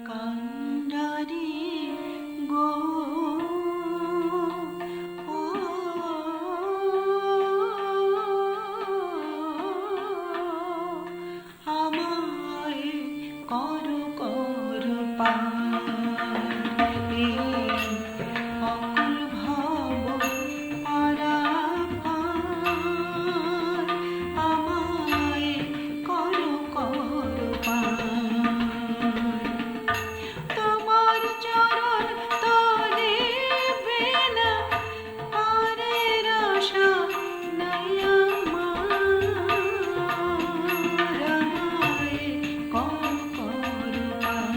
কান্ডারি গো ও আমায় করো করো পার অকুল ভব পারাপার আমায় করো করো পার তোমার চরণ তলে বিনা পারের আশা নাই আমার আমায় করো করো পার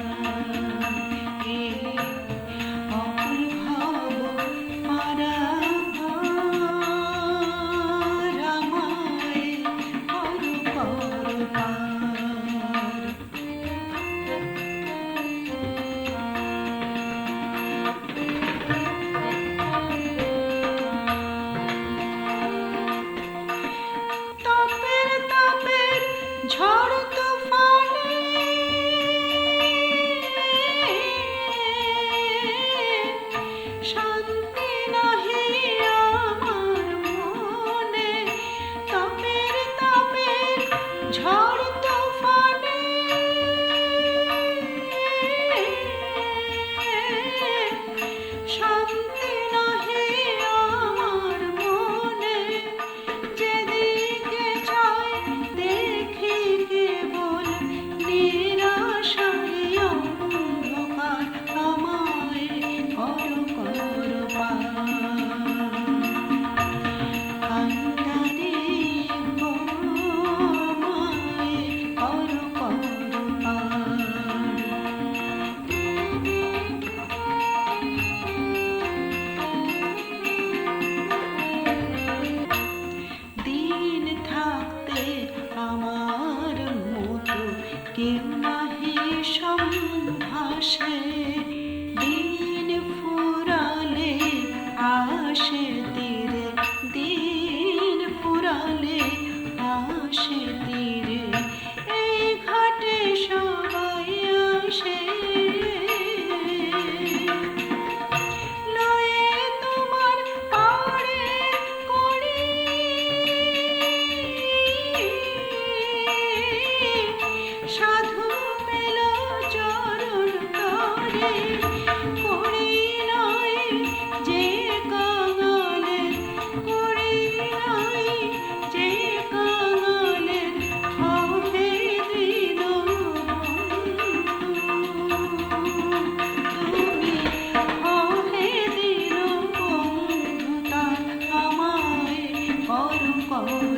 অকুল ভব পারাপার আমায় করো করো পার তাপের তাপের ঝড় তুফানে শান্তি নাহি আমার মনে তাপের তাপের ঝড় তুফানে শান্তি নাহি আমার মনে যেদিকে চাই দেখি কেবল নিরাশায় অন্ধকার আমায় করো করো পার কান্ডারি গো আমায় করো করো পার দিন থাকতে আমার মতো কেউ নাহি সম্ভাসে দিন ফুরালে আসে তীরে দিন ফুরালে আসে তীরে এই ঘাটে সবাই আসে লয়ে তোমার পাড়ে করি সাধু পেল চরণ তরে করি নাই যে কাঙালের করি নাই যে কাঙালের হবে দিন তুমি হবে দিন বন্ধু তার আমায় করো করো